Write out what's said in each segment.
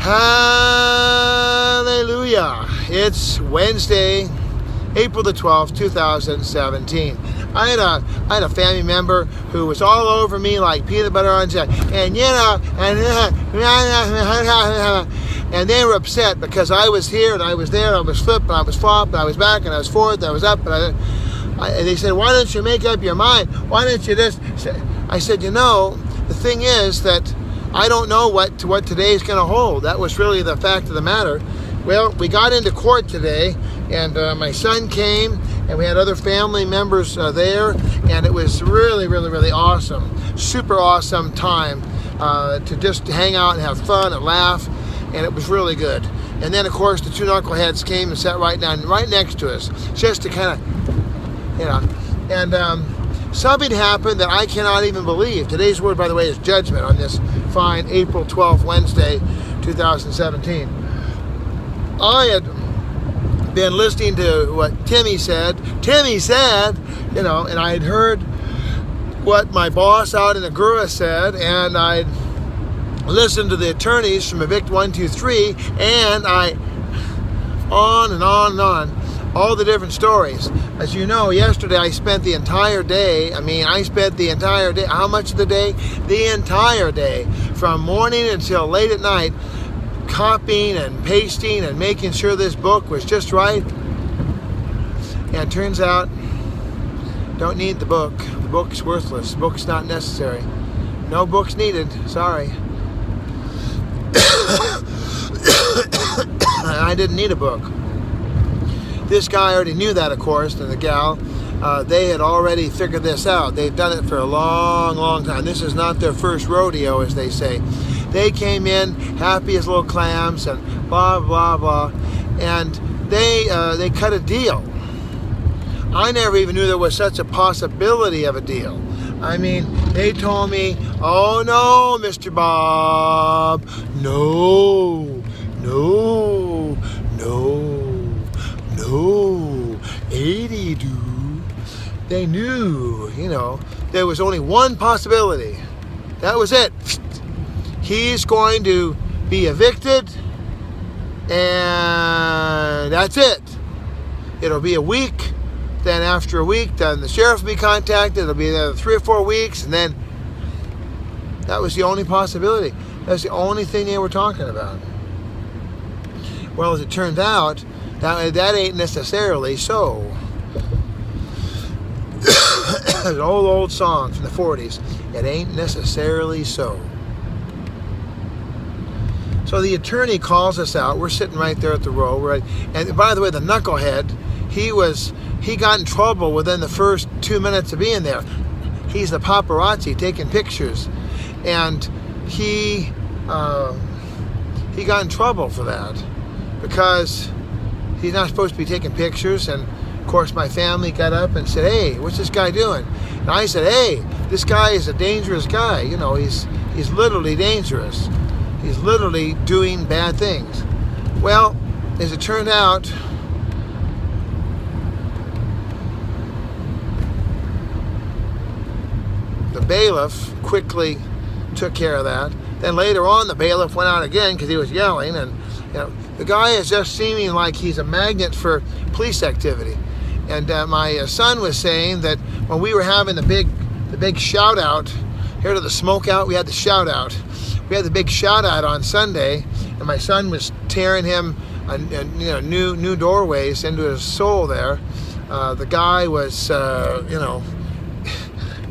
Hallelujah. It's Wednesday, April the 12th, 2017. I had a family member who was all over me like peanut butter on jelly. And and they were upset because I was here and I was there, I was flipped and I was flopped, and I was back and I was forth, and I was up, and they said, why don't you make up your mind? Why don't you just... I said, the thing is that I don't know what today's going to hold. That was really the fact of the matter. Well, we got into court today, and my son came, and we had other family members there, and it was really, really, really awesome. Super awesome time to just hang out and have fun and laugh, and it was really good. And then, of course, the two knuckleheads came and sat right next to us, just to kind of, and something happened that I cannot even believe. Today's word, by the way, is judgment on this fine April 12th, Wednesday, 2017. I had been listening to what Timmy said, and I had heard what my boss out in Agoura said, and I'd listened to the attorneys from Evict 123, and on and on and on, all the different stories. As you know, yesterday I spent the entire day, how much of the day? The entire day, from morning until late at night, copying and pasting and making sure this book was just right. And it turns out, don't need the book. The book's worthless. The book's not necessary. No books needed. Sorry. I didn't need a book. This guy already knew that, of course, and the gal. They had already figured this out. They've done it for a long, long time. This is not their first rodeo, as they say. They came in happy as little clams and blah, blah, blah. And they cut a deal. I never even knew there was such a possibility of a deal. I mean, they told me, oh no, Mr. Bob, no, 80, dude. They knew, there was only one possibility. That was it. He's going to be evicted, and that's it. It'll be a week. Then after a week, then the sheriff will be contacted. It'll be another 3 or 4 weeks, and then that was the only possibility. That's the only thing they were talking about. Well, as it turned out, that ain't necessarily so. An old song from the 40s. It ain't necessarily so. So the attorney calls us out. We're sitting right there at the row. Right? And by the way, the knucklehead, he got in trouble within the first 2 minutes of being there. He's the paparazzi taking pictures. And he got in trouble for that because he's not supposed to be taking pictures. And of course my family got up and said, hey, what's this guy doing? And I said, hey, this guy is a dangerous guy. He's literally dangerous. He's literally doing bad things. Well, as it turned out, the bailiff quickly took care of that. Then later on, the bailiff went out again because he was yelling, and the guy is just seeming like he's a magnet for police activity. And my son was saying that when we were having the big shout out here to the smokeout, we had the shout out. We had the big shout out on Sunday, and my son was tearing him new doorways into his soul there. The guy was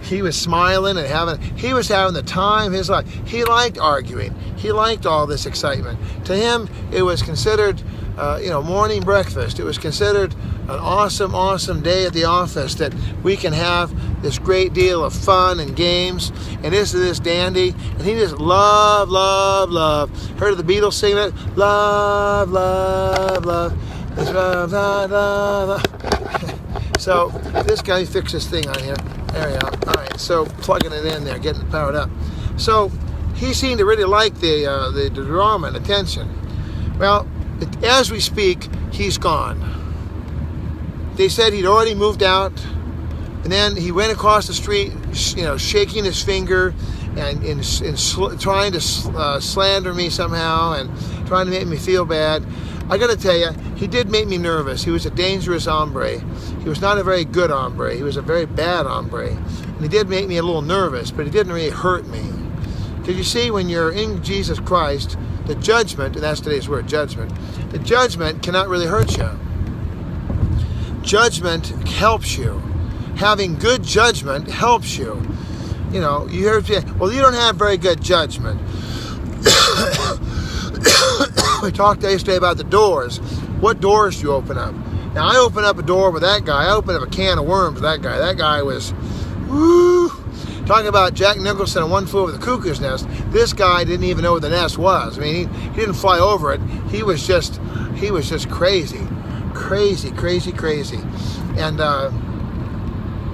he was smiling and he was having the time of his life. He liked arguing. He liked all this excitement. To him, it was considered morning breakfast. It was considered an awesome, awesome day at the office that we can have this great deal of fun and games. And this dandy, and he just love. Heard of the Beatles singing it? Love. So this guy fixed this thing on here. There we go. All right, so plugging it in there, getting it powered up. So he seemed to really like the drama and attention. Well, as we speak, he's gone. They said he'd already moved out, and then he went across the street, shaking his finger trying to slander me somehow and trying to make me feel bad. I got to tell you, he did make me nervous. He was a dangerous hombre. He was not a very good hombre. He was a very bad hombre. And he did make me a little nervous, but he didn't really hurt me. Because you see, when you're in Jesus Christ, the judgment, and that's today's word, judgment, the judgment cannot really hurt you. Judgment helps you. Having good judgment helps you. You know, you hear people say, well, you don't have very good judgment. We talked yesterday about the doors. What doors do you open up? Now, I opened up a door with that guy. I opened up a can of worms with that guy. That guy was, woo. Talking about Jack Nicholson and One Flew Over the Cuckoo's Nest. This guy didn't even know what the nest was. I mean, he didn't fly over it. He was just crazy. Crazy. And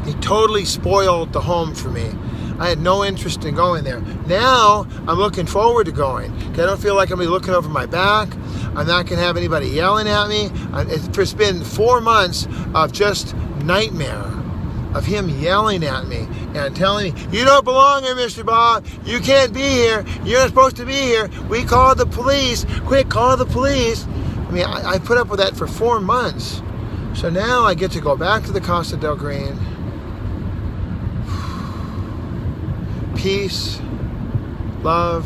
he totally spoiled the home for me. I had no interest in going there. Now, I'm looking forward to going. I don't feel like I'm going to be looking over my back. I'm not going to have anybody yelling at me. It's been 4 months of just nightmare, of him yelling at me and telling me, you don't belong here, Mr. Bob. You can't be here. You're not supposed to be here. We called the police. Quick, call the police. I mean, I put up with that for 4 months. So now I get to go back to the Costa del Green. Peace, love,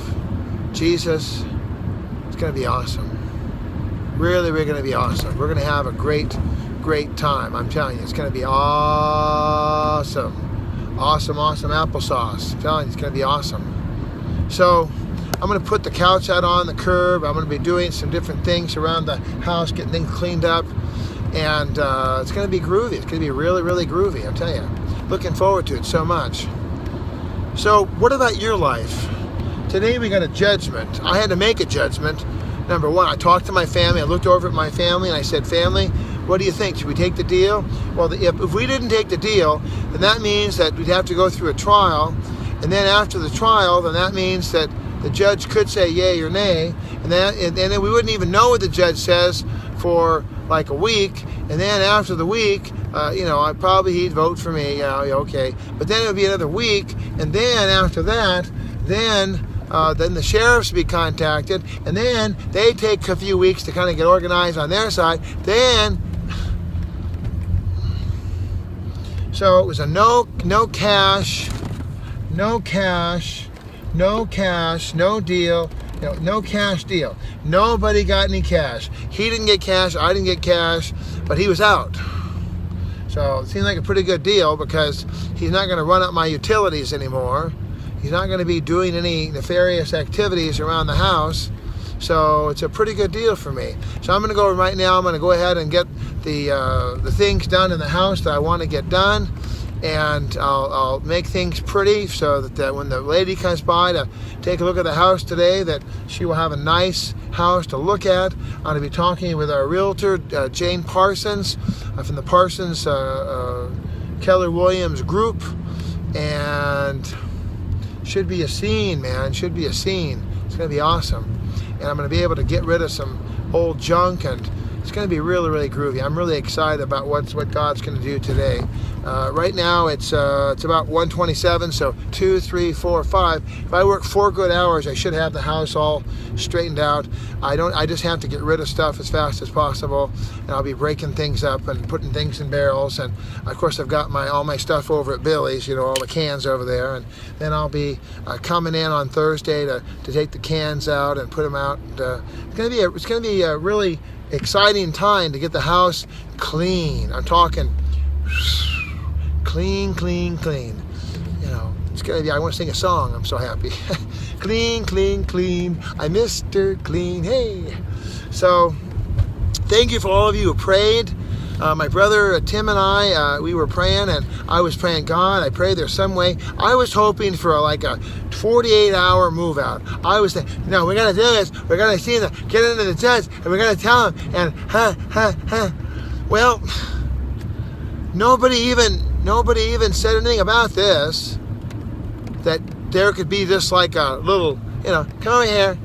Jesus. It's going to be awesome. Really, we're going to be awesome. We're going to have a great time. I'm telling you, it's going to be awesome. Awesome applesauce. I'm telling you, it's going to be awesome. So I'm going to put the couch out on the curb. I'm going to be doing some different things around the house, getting things cleaned up. And it's going to be groovy. It's going to be really, really groovy. I'm telling you. Looking forward to it so much. So what about your life? Today we got a judgment. I had to make a judgment. Number one, I talked to my family. I looked over at my family and I said, family, what do you think? Should we take the deal? Well, if we didn't take the deal, then that means that we'd have to go through a trial. And then after the trial, then that means that the judge could say yay or nay. And then we wouldn't even know what the judge says for like a week. And then after the week, he'd vote for me. Yeah, okay. But then it would be another week. And then after that, then the sheriffs would be contacted. And then they take a few weeks to kind of get organized on their side. So it was a no cash, no deal. No cash deal. Nobody got any cash. He didn't get cash. I didn't get cash. But he was out. So it seemed like a pretty good deal because he's not going to run up my utilities anymore. He's not going to be doing any nefarious activities around the house. So it's a pretty good deal for me. So I'm going to go right now. I'm going to go ahead and get the things done in the house that I want to get done. And I'll make things pretty so that when the lady comes by to take a look at the house today, that she will have a nice house to look at. I'm going to be talking with our realtor, Jane Parsons, from the Parsons Keller Williams group. And should be a scene, man. Should be a scene. It's going to be awesome. And I'm going to be able to get rid of some old junk, and it's going to be really, really groovy. I'm really excited about what God's going to do today. Right now it's about 1:27, so 2, 3, 4, 5. If I work 4 good hours, I should have the house all straightened out. I just have to get rid of stuff as fast as possible, and I'll be breaking things up and putting things in barrels. And of course I've got all my stuff over at Billy's, all the cans over there, and then I'll be coming in on Thursday to take the cans out and put them out. It's going to be a really exciting time to get the house clean. I'm talking clean. It's gonna be. I want to sing a song. I'm so happy. Clean. I'm Mr. Clean. Hey. So, thank you for all of you who prayed. My brother Tim and I, we were praying, and I was praying, God, I pray there's some way. I was hoping for like a 48-hour move out. I was saying, no, we're gonna do this. We're gonna see them, get into the judge, and we're gonna tell him. And Well, nobody even said anything about this. That there could be just like a little, come over here,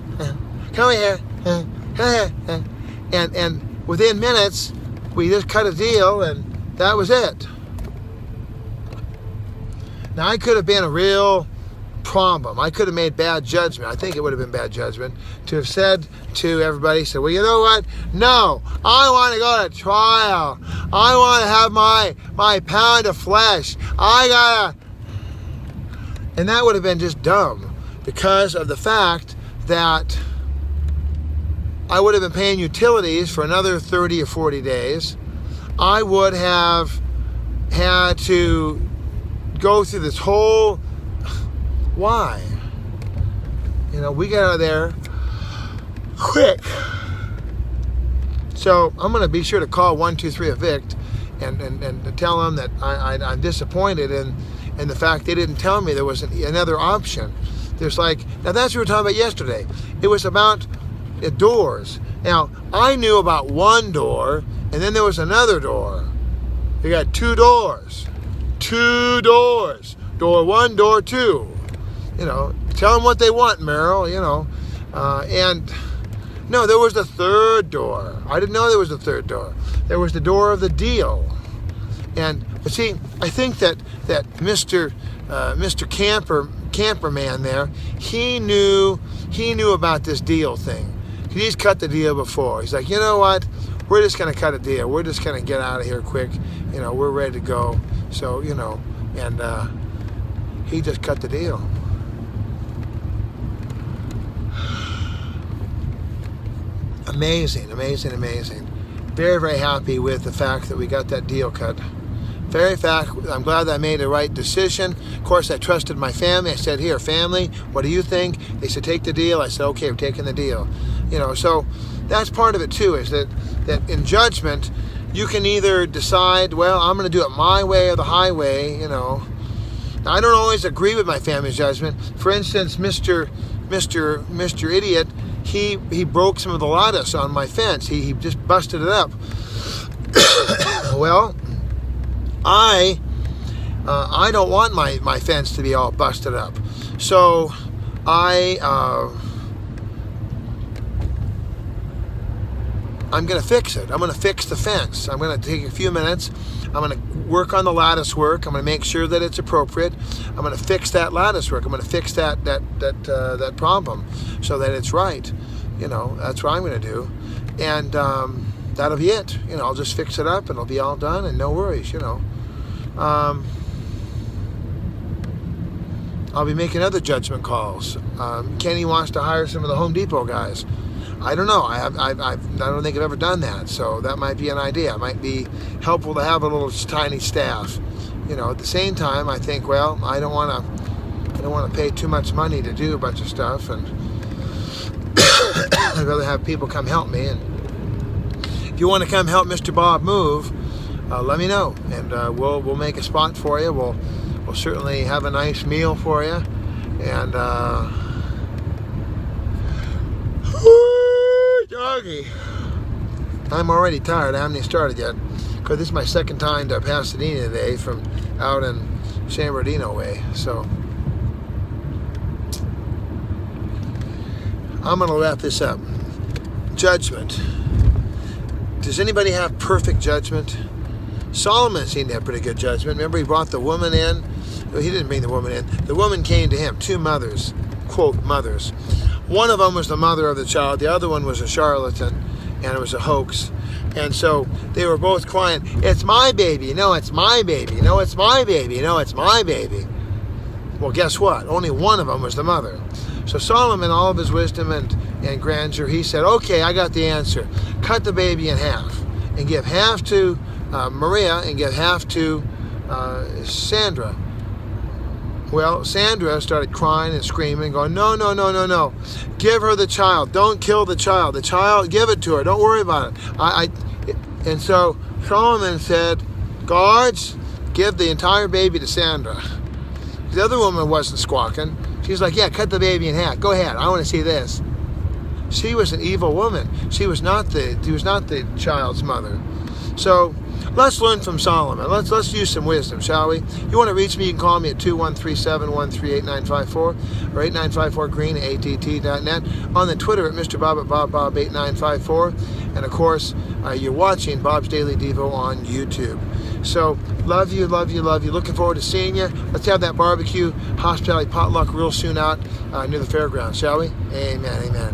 and within minutes, we just cut a deal, and that was it. Now, I could have been a real problem. I could have made bad judgment. I think it would have been bad judgment to have said to everybody, said, well, you know what? No, I want to go to trial. I want to have my pound of flesh. And that would have been just dumb because of the fact that I would have been paying utilities for another 30 or 40 days. I would have had to go through this whole... Why? You know, we got out of there quick. So I'm going to be sure to call 123 Evict and tell them that I'm disappointed in the fact they didn't tell me there was another option. There's like, now that's what we were talking about yesterday. It was about doors. Now, I knew about one door, and then there was another door. You got two doors. Two doors. Door one, door two. You know, tell them what they want, Merrill, you know. And no, there was the third door. I didn't know there was a third door. There was the door of the deal. But see, I think that Mr. Camperman there, he knew about this deal thing. He's cut the deal before. He's like, you know what? We're just going to cut a deal. We're just going to get out of here quick. You know, we're ready to go. So, you know, and he just cut the deal. Amazing, amazing, amazing. Very, very happy with the fact that we got that deal cut. I'm glad that I made the right decision. Of course, I trusted my family. I said, here, family, what do you think? They said, take the deal. I said, okay, we're taking the deal. You know, so that's part of it too, is that in judgment, you can either decide, well, I'm going to do it my way or the highway, you know. Now, I don't always agree with my family's judgment. For instance, Mr. Idiot, he broke some of the lattice on my fence. He just busted it up. Well, I don't want my fence to be all busted up. So I'm going to fix it. I'm going to fix the fence. I'm going to take a few minutes. I'm going to work on the lattice work. I'm going to make sure that it's appropriate. I'm going to fix that lattice work. I'm going to fix that problem so that it's right. You know, that's what I'm going to do. And that'll be it. You know, I'll just fix it up and it'll be all done and no worries, you know. I'll be making other judgment calls. Kenny wants to hire some of the Home Depot guys. I don't know. I don't think I've ever done that. So that might be an idea. It might be helpful to have a little tiny staff. You know, at the same time, I think, well, I don't want to pay too much money to do a bunch of stuff, and I'd rather have people come help me. And if you want to come help Mr. Bob move, let me know, and we'll make a spot for you. We'll certainly have a nice meal for you, and doggy. I'm already tired. I haven't even started yet, because this is my second time to Pasadena today from out in San Bernardino way. So I'm going to wrap this up. Judgment. Does anybody have perfect judgment? Solomon seemed to have pretty good judgment. Remember, he brought the woman in. Well, he didn't bring the woman in. The woman came to him. Two mothers, quote, mothers. One of them was the mother of the child. The other one was a charlatan, and it was a hoax. And so they were both crying, it's my baby. No, it's my baby. No, it's my baby. No, it's my baby. Well, guess what? Only one of them was the mother. So Solomon, all of his wisdom and grandeur, he said, okay, I got the answer. Cut the baby in half and give half to Maria and give half to Sandra. Well, Sandra started crying and screaming, going, no, no, no, no, no. Give her the child. Don't kill the child. The child, give it to her. Don't worry about it. And so Solomon said, guards, give the entire baby to Sandra. The other woman wasn't squawking. She was like, yeah, cut the baby in half. Go ahead. I want to see this. She was an evil woman. She was not the child's mother. So let's learn from Solomon. Let's use some wisdom, shall we? You want to reach me, you can call me at 213-713-8954 or 8954green at att.net. On the Twitter at Mr. Bob at BobBob8954. And of course, you're watching Bob's Daily Devo on YouTube. So love you, love you, love you. Looking forward to seeing you. Let's have that barbecue hospitality potluck real soon out near the fairgrounds, shall we? Amen, amen.